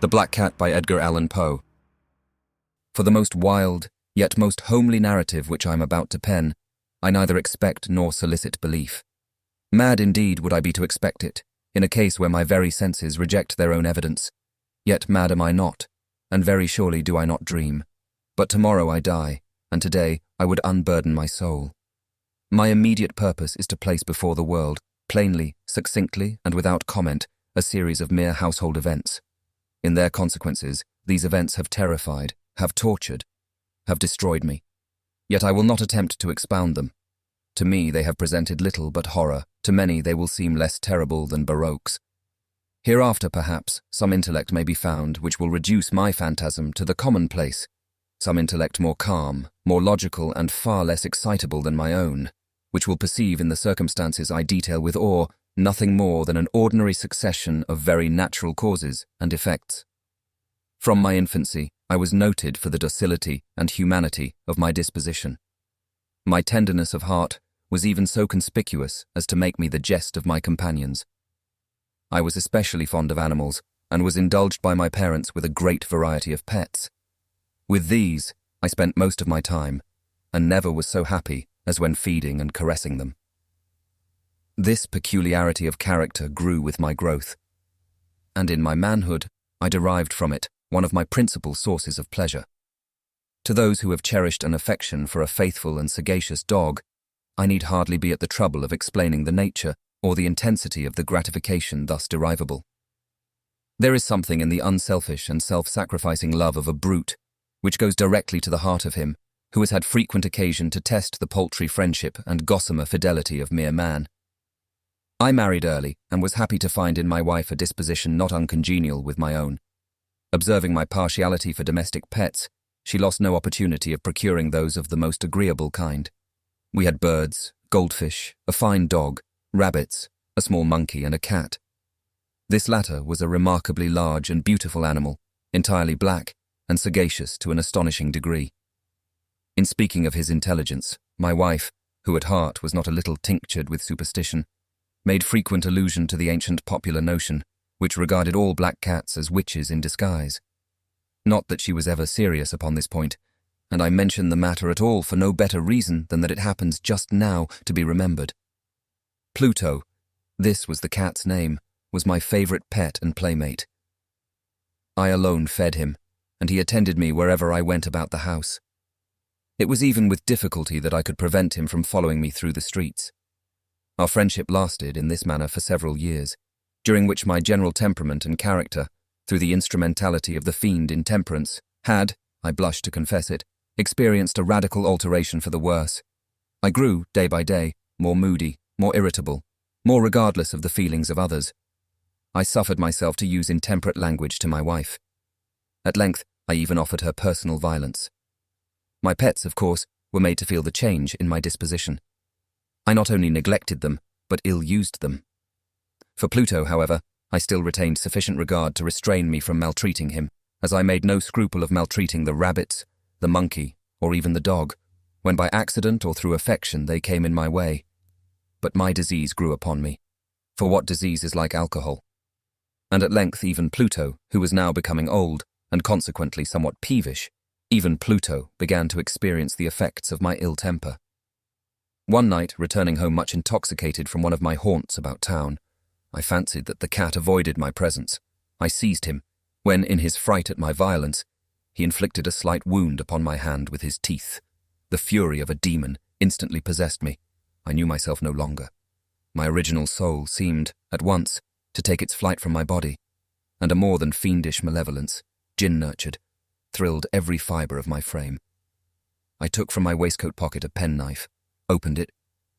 The Black Cat by Edgar Allan Poe. For the most wild, yet most homely narrative which I am about to pen, I neither expect nor solicit belief. Mad indeed would I be to expect it, in a case where my very senses reject their own evidence. Yet mad am I not, and very surely do I not dream. But tomorrow I die, and today I would unburden my soul. My immediate purpose is to place before the world, plainly, succinctly, and without comment, a series of mere household events. In their consequences, these events have terrified, have tortured, have destroyed me. Yet I will not attempt to expound them. To me they have presented little but horror, to many they will seem less terrible than baroques. Hereafter, perhaps, some intellect may be found which will reduce my phantasm to the commonplace, some intellect more calm, more logical, and far less excitable than my own, which will perceive in the circumstances I detail with awe nothing more than an ordinary succession of very natural causes and effects. From my infancy, I was noted for the docility and humanity of my disposition. My tenderness of heart was even so conspicuous as to make me the jest of my companions. I was especially fond of animals, and was indulged by my parents with a great variety of pets. With these, I spent most of my time, and never was so happy as when feeding and caressing them. This peculiarity of character grew with my growth, and in my manhood I derived from it one of my principal sources of pleasure. To those who have cherished an affection for a faithful and sagacious dog, I need hardly be at the trouble of explaining the nature or the intensity of the gratification thus derivable. There is something in the unselfish and self-sacrificing love of a brute which goes directly to the heart of him who has had frequent occasion to test the paltry friendship and gossamer fidelity of mere man. I married early and was happy to find in my wife a disposition not uncongenial with my own. Observing my partiality for domestic pets, she lost no opportunity of procuring those of the most agreeable kind. We had birds, goldfish, a fine dog, rabbits, a small monkey, and a cat. This latter was a remarkably large and beautiful animal, entirely black and sagacious to an astonishing degree. In speaking of his intelligence, my wife, who at heart was not a little tinctured with superstition, made frequent allusion to the ancient popular notion, which regarded all black cats as witches in disguise. Not that she was ever serious upon this point, and I mention the matter at all for no better reason than that it happens just now to be remembered. Pluto, this was the cat's name, was my favourite pet and playmate. I alone fed him, and he attended me wherever I went about the house. It was even with difficulty that I could prevent him from following me through the streets. Our friendship lasted in this manner for several years, during which my general temperament and character, through the instrumentality of the fiend intemperance, had, I blush to confess it, experienced a radical alteration for the worse. I grew, day by day, more moody, more irritable, more regardless of the feelings of others. I suffered myself to use intemperate language to my wife. At length, I even offered her personal violence. My pets, of course, were made to feel the change in my disposition. I not only neglected them, but ill-used them. For Pluto, however, I still retained sufficient regard to restrain me from maltreating him, as I made no scruple of maltreating the rabbits, the monkey, or even the dog, when by accident or through affection they came in my way. But my disease grew upon me, for what disease is like alcohol? And at length even Pluto, who was now becoming old, and consequently somewhat peevish, even Pluto began to experience the effects of my ill temper. One night, returning home much intoxicated from one of my haunts about town, I fancied that the cat avoided my presence. I seized him, when, in his fright at my violence, he inflicted a slight wound upon my hand with his teeth. The fury of a demon instantly possessed me. I knew myself no longer. My original soul seemed, at once, to take its flight from my body, and a more than fiendish malevolence, gin-nurtured, thrilled every fibre of my frame. I took from my waistcoat pocket a penknife, opened it,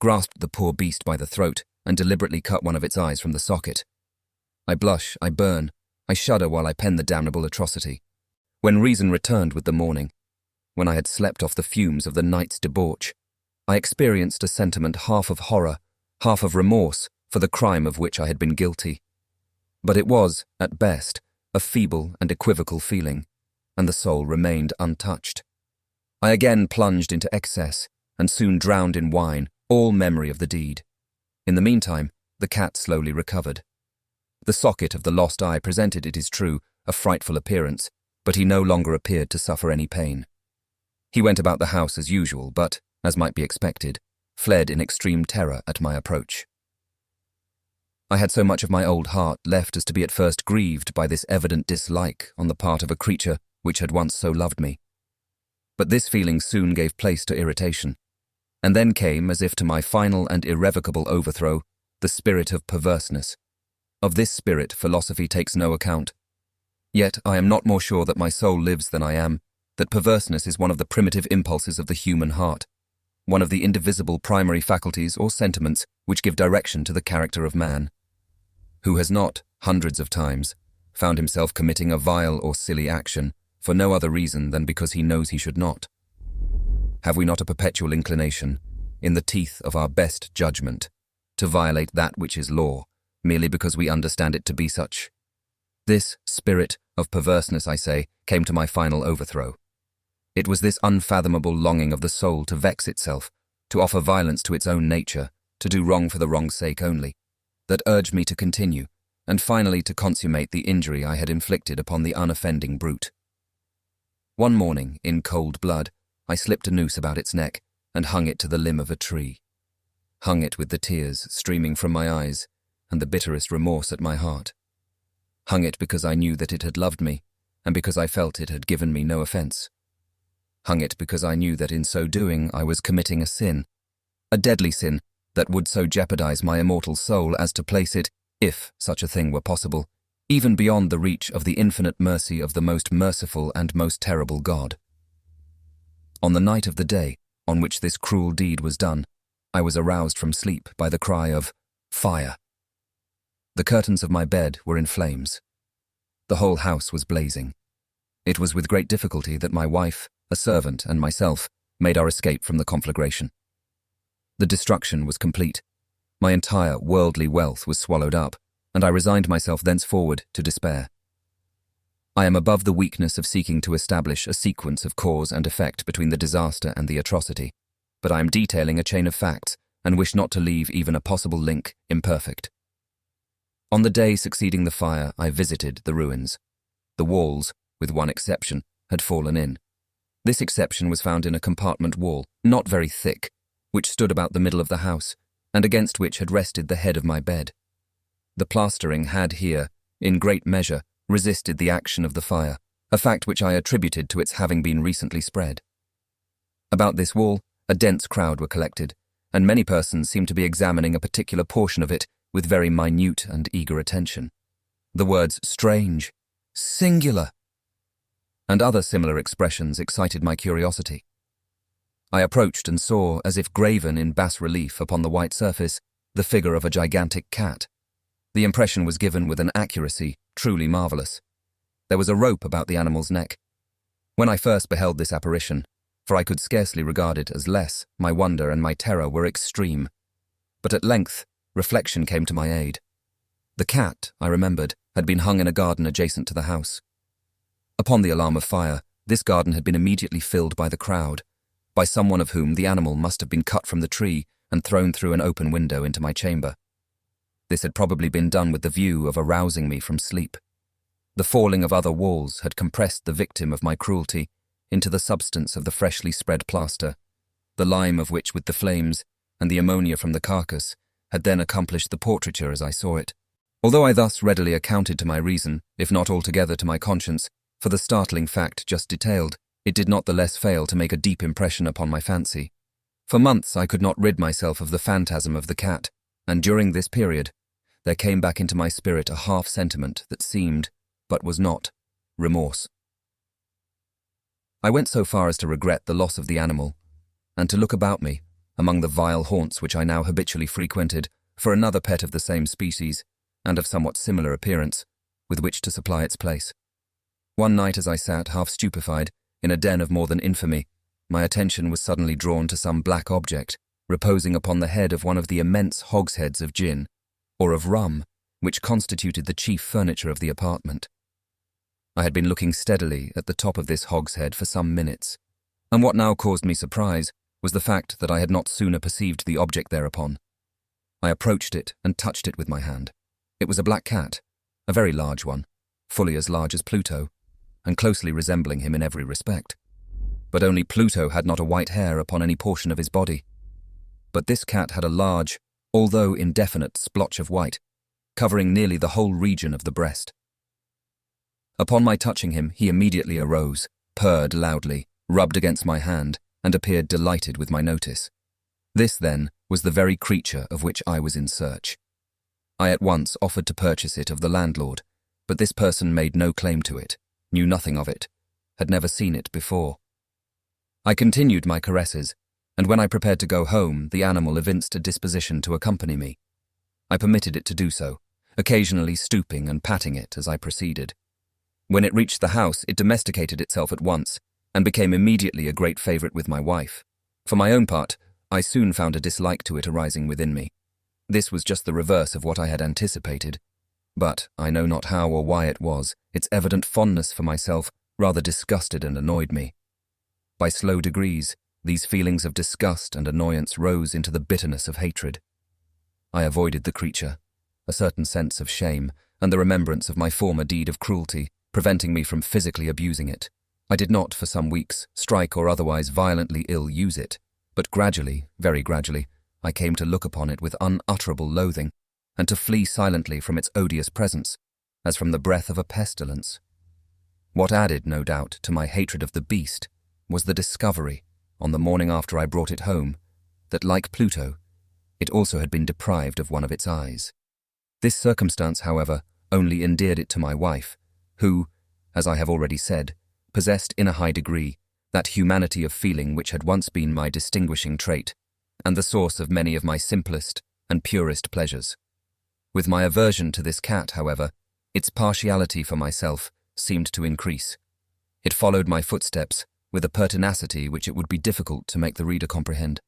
grasped the poor beast by the throat, and deliberately cut one of its eyes from the socket. I blush, I burn, I shudder while I pen the damnable atrocity. When reason returned with the morning, when I had slept off the fumes of the night's debauch, I experienced a sentiment half of horror, half of remorse for the crime of which I had been guilty. But it was, at best, a feeble and equivocal feeling, and the soul remained untouched. I again plunged into excess, and soon drowned in wine all memory of the deed. In the meantime, the cat slowly recovered. The socket of the lost eye presented, it is true, a frightful appearance, but he no longer appeared to suffer any pain. He went about the house as usual, but, as might be expected, fled in extreme terror at my approach. I had so much of my old heart left as to be at first grieved by this evident dislike on the part of a creature which had once so loved me. But this feeling soon gave place to irritation, and then came, as if to my final and irrevocable overthrow, the spirit of perverseness. Of this spirit philosophy takes no account. Yet I am not more sure that my soul lives than I am, that perverseness is one of the primitive impulses of the human heart, one of the indivisible primary faculties or sentiments which give direction to the character of man. Who has not, hundreds of times, found himself committing a vile or silly action for no other reason than because he knows he should not? Have we not a perpetual inclination, in the teeth of our best judgment, to violate that which is law, merely because we understand it to be such? This spirit of perverseness, I say, came to my final overthrow. It was this unfathomable longing of the soul to vex itself, to offer violence to its own nature, to do wrong for the wrong's sake only, that urged me to continue, and finally to consummate the injury I had inflicted upon the unoffending brute. One morning, in cold blood, I slipped a noose about its neck and hung it to the limb of a tree. Hung it with the tears streaming from my eyes and the bitterest remorse at my heart. Hung it because I knew that it had loved me, and because I felt it had given me no offence. Hung it because I knew that in so doing I was committing a sin, a deadly sin that would so jeopardize my immortal soul as to place it, if such a thing were possible, even beyond the reach of the infinite mercy of the most merciful and most terrible God. On the night of the day on which this cruel deed was done, I was aroused from sleep by the cry of "Fire!" The curtains of my bed were in flames. The whole house was blazing. It was with great difficulty that my wife, a servant, and myself made our escape from the conflagration. The destruction was complete. My entire worldly wealth was swallowed up, and I resigned myself thenceforward to despair. I am above the weakness of seeking to establish a sequence of cause and effect between the disaster and the atrocity, but I am detailing a chain of facts and wish not to leave even a possible link imperfect. On the day succeeding the fire, I visited the ruins. The walls, with one exception, had fallen in. This exception was found in a compartment wall, not very thick, which stood about the middle of the house, and against which had rested the head of my bed. The plastering had here, in great measure, resisted the action of the fire, a fact which I attributed to its having been recently spread. About this wall, a dense crowd were collected, and many persons seemed to be examining a particular portion of it with very minute and eager attention. The words "strange," "singular," and other similar expressions excited my curiosity. I approached and saw, as if graven in bas-relief upon the white surface, the figure of a gigantic cat. The impression was given with an accuracy truly marvellous. There was a rope about the animal's neck. When I first beheld this apparition, for I could scarcely regard it as less, my wonder and my terror were extreme. But at length, reflection came to my aid. The cat, I remembered, had been hung in a garden adjacent to the house. Upon the alarm of fire, this garden had been immediately filled by the crowd, by someone of whom the animal must have been cut from the tree and thrown through an open window into my chamber. This had probably been done with the view of arousing me from sleep. The falling of other walls had compressed the victim of my cruelty into the substance of the freshly spread plaster, the lime of which with the flames and the ammonia from the carcass had then accomplished the portraiture as I saw it. Although I thus readily accounted to my reason, if not altogether to my conscience, for the startling fact just detailed, it did not the less fail to make a deep impression upon my fancy. For months I could not rid myself of the phantasm of the cat, and during this period there came back into my spirit a half-sentiment that seemed, but was not, remorse. I went so far as to regret the loss of the animal, and to look about me, among the vile haunts which I now habitually frequented, for another pet of the same species, and of somewhat similar appearance, with which to supply its place. One night as I sat, half stupefied, in a den of more than infamy, my attention was suddenly drawn to some black object, reposing upon the head of one of the immense hogsheads of gin, or of rum, which constituted the chief furniture of the apartment. I had been looking steadily at the top of this hogshead for some minutes, and what now caused me surprise was the fact that I had not sooner perceived the object thereupon. I approached it and touched it with my hand. It was a black cat, a very large one, fully as large as Pluto, and closely resembling him in every respect. But only Pluto had not a white hair upon any portion of his body. But this cat had a large, although indefinite, splotch of white, covering nearly the whole region of the breast. Upon my touching him, he immediately arose, purred loudly, rubbed against my hand, and appeared delighted with my notice. This, then, was the very creature of which I was in search. I at once offered to purchase it of the landlord, but this person made no claim to it, knew nothing of it, had never seen it before. I continued my caresses, and when I prepared to go home, the animal evinced a disposition to accompany me. I permitted it to do so, occasionally stooping and patting it as I proceeded. When it reached the house, it domesticated itself at once, and became immediately a great favourite with my wife. For my own part, I soon found a dislike to it arising within me. This was just the reverse of what I had anticipated. But, I know not how or why it was, its evident fondness for myself rather disgusted and annoyed me. By slow degrees, these feelings of disgust and annoyance rose into the bitterness of hatred. I avoided the creature, a certain sense of shame and the remembrance of my former deed of cruelty preventing me from physically abusing it. I did not, for some weeks, strike or otherwise violently ill-use it, but gradually, very gradually, I came to look upon it with unutterable loathing, and to flee silently from its odious presence, as from the breath of a pestilence. What added, no doubt, to my hatred of the beast was the discovery, on the morning after I brought it home, that, like Pluto, it also had been deprived of one of its eyes. This circumstance, however, only endeared it to my wife, who, as I have already said, possessed in a high degree that humanity of feeling which had once been my distinguishing trait, and the source of many of my simplest and purest pleasures. With my aversion to this cat, however, its partiality for myself seemed to increase. It followed my footsteps with a pertinacity which it would be difficult to make the reader comprehend.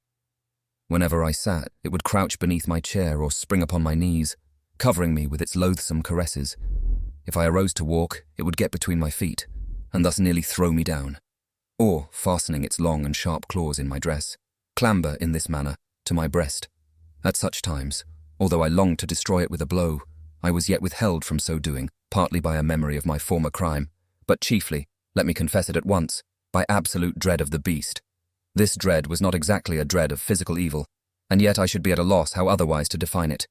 Whenever I sat, it would crouch beneath my chair or spring upon my knees, covering me with its loathsome caresses. If I arose to walk, it would get between my feet, and thus nearly throw me down, or, fastening its long and sharp claws in my dress, clamber in this manner to my breast. At such times, although I longed to destroy it with a blow, I was yet withheld from so doing, partly by a memory of my former crime, but chiefly, let me confess it at once, by absolute dread of the beast. This dread was not exactly a dread of physical evil, and yet I should be at a loss how otherwise to define it.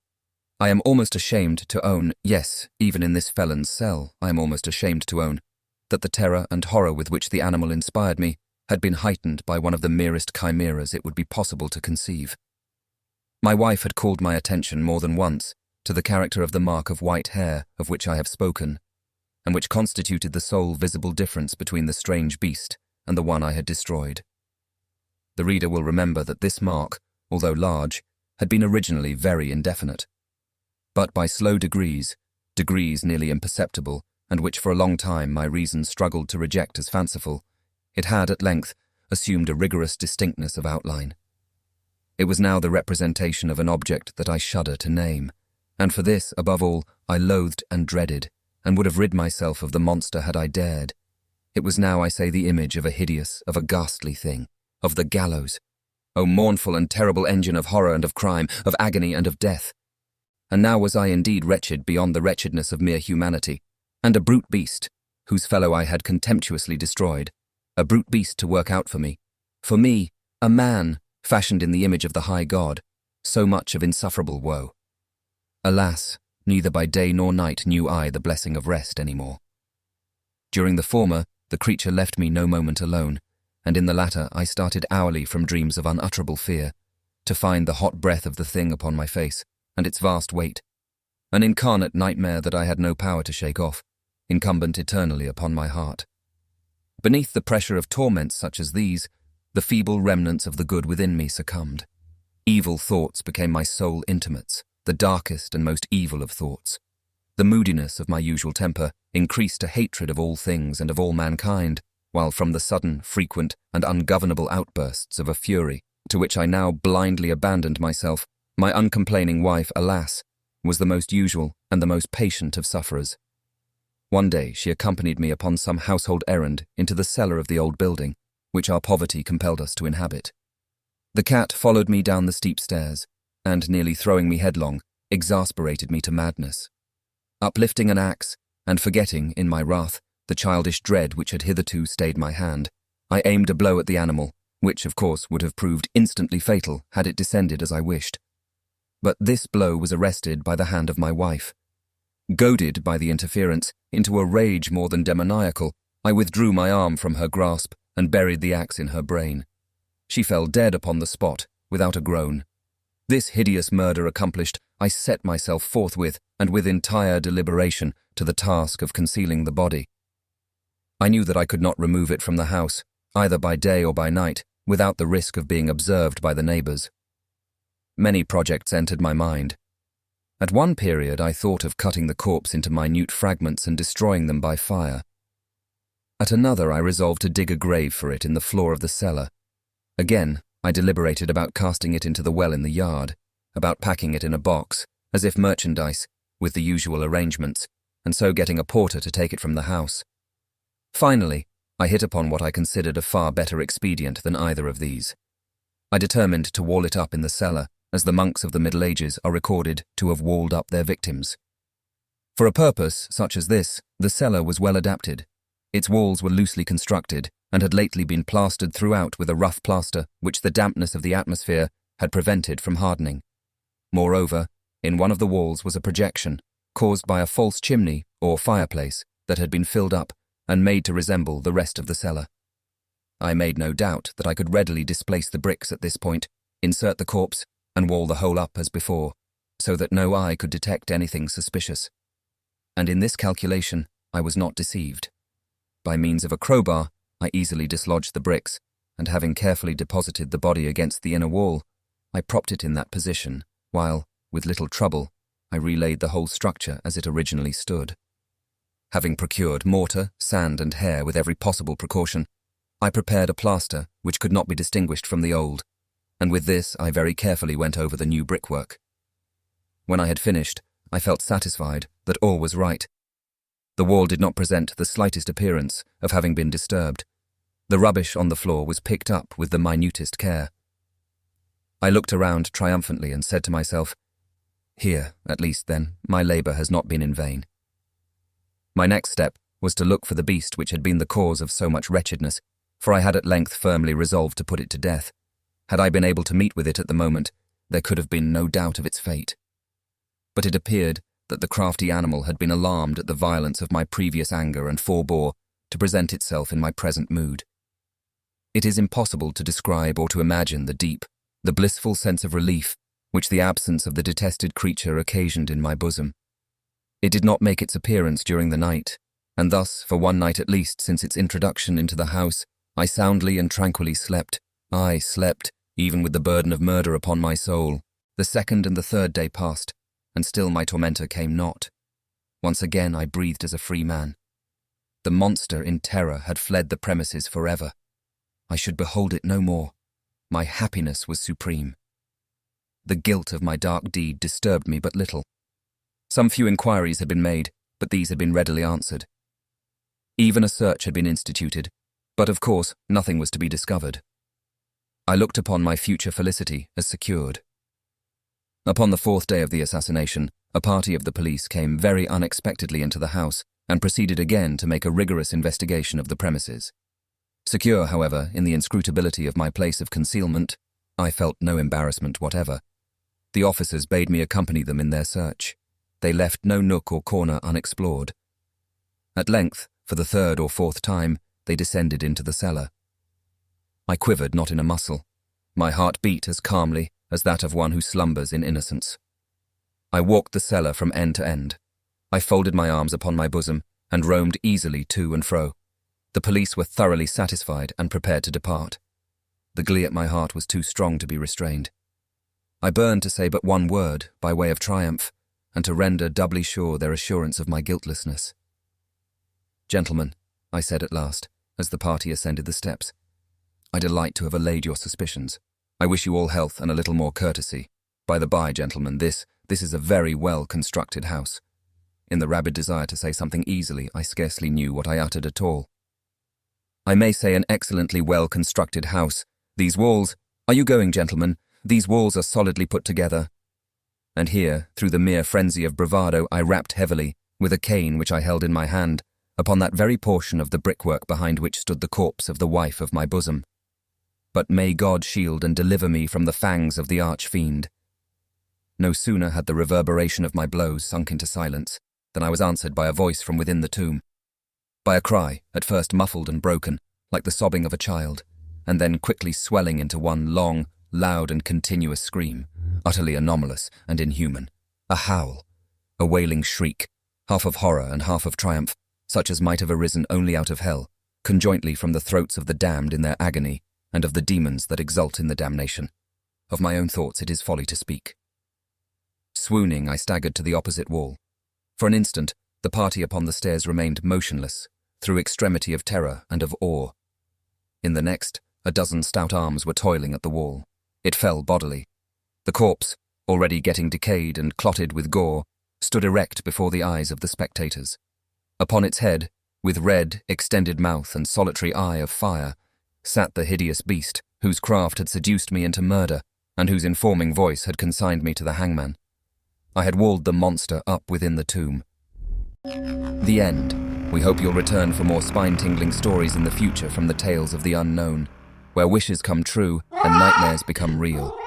I am almost ashamed to own, yes, even in this felon's cell, I am almost ashamed to own, that the terror and horror with which the animal inspired me had been heightened by one of the merest chimeras it would be possible to conceive. My wife had called my attention more than once to the character of the mark of white hair of which I have spoken, and which constituted the sole visible difference between the strange beast and the one I had destroyed. The reader will remember that this mark, although large, had been originally very indefinite. But by slow degrees nearly imperceptible, and which for a long time my reason struggled to reject as fanciful, it had at length assumed a rigorous distinctness of outline. It was now the representation of an object that I shudder to name, and for this, above all, I loathed and dreaded, and would have rid myself of the monster had I dared. It was now, I say, the image of a hideous, of a ghastly thing, of the gallows. O mournful and terrible engine of horror and of crime, of agony and of death! And now was I indeed wretched beyond the wretchedness of mere humanity, and a brute beast, whose fellow I had contemptuously destroyed, a brute beast to work out for me, a man, fashioned in the image of the high God, so much of insufferable woe. Alas, neither by day nor night knew I the blessing of rest any more. During the former, the creature left me no moment alone, and in the latter I started hourly from dreams of unutterable fear, to find the hot breath of the thing upon my face, and its vast weight, an incarnate nightmare that I had no power to shake off, incumbent eternally upon my heart. Beneath the pressure of torments such as these, the feeble remnants of the good within me succumbed. Evil thoughts became my sole intimates, the darkest and most evil of thoughts. The moodiness of my usual temper increased to hatred of all things and of all mankind, while from the sudden, frequent, and ungovernable outbursts of a fury to which I now blindly abandoned myself, my uncomplaining wife, alas, was the most usual and the most patient of sufferers. One day she accompanied me upon some household errand into the cellar of the old building, which our poverty compelled us to inhabit. The cat followed me down the steep stairs, and, nearly throwing me headlong, exasperated me to madness. Uplifting an axe, and forgetting, in my wrath, the childish dread which had hitherto stayed my hand, I aimed a blow at the animal, which of course would have proved instantly fatal had it descended as I wished. But this blow was arrested by the hand of my wife. Goaded by the interference into a rage more than demoniacal, I withdrew my arm from her grasp and buried the axe in her brain. She fell dead upon the spot, without a groan. This hideous murder accomplished, I set myself forthwith and with entire deliberation to the task of concealing the body. I knew that I could not remove it from the house, either by day or by night, without the risk of being observed by the neighbours. Many projects entered my mind. At one period I thought of cutting the corpse into minute fragments and destroying them by fire. At another I resolved to dig a grave for it in the floor of the cellar. Again, I deliberated about casting it into the well in the yard, about packing it in a box, as if merchandise, with the usual arrangements, and so getting a porter to take it from the house. Finally, I hit upon what I considered a far better expedient than either of these. I determined to wall it up in the cellar, as the monks of the Middle Ages are recorded to have walled up their victims. For a purpose such as this, the cellar was well adapted. Its walls were loosely constructed and had lately been plastered throughout with a rough plaster which the dampness of the atmosphere had prevented from hardening. Moreover, in one of the walls was a projection, caused by a false chimney or fireplace that had been filled up and made to resemble the rest of the cellar. I made no doubt that I could readily displace the bricks at this point, insert the corpse, and wall the whole up as before, so that no eye could detect anything suspicious. And in this calculation I was not deceived. By means of a crowbar, I easily dislodged the bricks, and having carefully deposited the body against the inner wall, I propped it in that position, while, with little trouble, I relaid the whole structure as it originally stood. Having procured mortar, sand, and hair with every possible precaution, I prepared a plaster which could not be distinguished from the old, and with this I very carefully went over the new brickwork. When I had finished, I felt satisfied that all was right. The wall did not present the slightest appearance of having been disturbed. The rubbish on the floor was picked up with the minutest care. I looked around triumphantly and said to myself, "Here, at least, then, my labour has not been in vain." My next step was to look for the beast which had been the cause of so much wretchedness, for I had at length firmly resolved to put it to death. Had I been able to meet with it at the moment, there could have been no doubt of its fate. But it appeared that the crafty animal had been alarmed at the violence of my previous anger and forbore to present itself in my present mood. It is impossible to describe or to imagine the deep, the blissful sense of relief which the absence of the detested creature occasioned in my bosom. It did not make its appearance during the night, and thus, for one night at least since its introduction into the house, I soundly and tranquilly slept. I slept, even with the burden of murder upon my soul. The second and the third day passed, and still my tormentor came not. Once again I breathed as a free man. The monster in terror had fled the premises forever. I should behold it no more. My happiness was supreme. The guilt of my dark deed disturbed me but little. Some few inquiries had been made, but these had been readily answered. Even a search had been instituted, but of course nothing was to be discovered. I looked upon my future felicity as secured. Upon the fourth day of the assassination, a party of the police came very unexpectedly into the house and proceeded again to make a rigorous investigation of the premises. Secure, however, in the inscrutability of my place of concealment, I felt no embarrassment whatever. The officers bade me accompany them in their search. They left no nook or corner unexplored. At length, for the third or fourth time, they descended into the cellar. I quivered not in a muscle. My heart beat as calmly as that of one who slumbers in innocence. I walked the cellar from end to end. I folded my arms upon my bosom and roamed easily to and fro. The police were thoroughly satisfied and prepared to depart. The glee at my heart was too strong to be restrained. I burned to say but one word by way of triumph, and to render doubly sure their assurance of my guiltlessness. "Gentlemen," I said at last, as the party ascended the steps, "I delight to have allayed your suspicions. I wish you all health and a little more courtesy. By the by, gentlemen, this is a very well-constructed house." In the rabid desire to say something easily, I scarcely knew what I uttered at all. "I may say an excellently well-constructed house. These walls— Are you going, gentlemen? These walls are solidly put together." And here, through the mere frenzy of bravado, I rapped heavily, with a cane which I held in my hand, upon that very portion of the brickwork behind which stood the corpse of the wife of my bosom. But may God shield and deliver me from the fangs of the arch-fiend. No sooner had the reverberation of my blows sunk into silence than I was answered by a voice from within the tomb. By a cry, at first muffled and broken, like the sobbing of a child, and then quickly swelling into one long, loud and continuous scream, utterly anomalous and inhuman. A howl, a wailing shriek, half of horror and half of triumph, such as might have arisen only out of hell, conjointly from the throats of the damned in their agony, and of the demons that exult in the damnation. Of my own thoughts it is folly to speak. Swooning, I staggered to the opposite wall. For an instant, the party upon the stairs remained motionless, through extremity of terror and of awe. In the next, a dozen stout arms were toiling at the wall. It fell bodily. The corpse, already getting decayed and clotted with gore, stood erect before the eyes of the spectators. Upon its head, with red, extended mouth and solitary eye of fire, sat the hideous beast whose craft had seduced me into murder and whose informing voice had consigned me to the hangman. I had walled the monster up within the tomb. The end. We hope you'll return for more spine-tingling stories in the future from the tales of the unknown, where wishes come true and nightmares become real.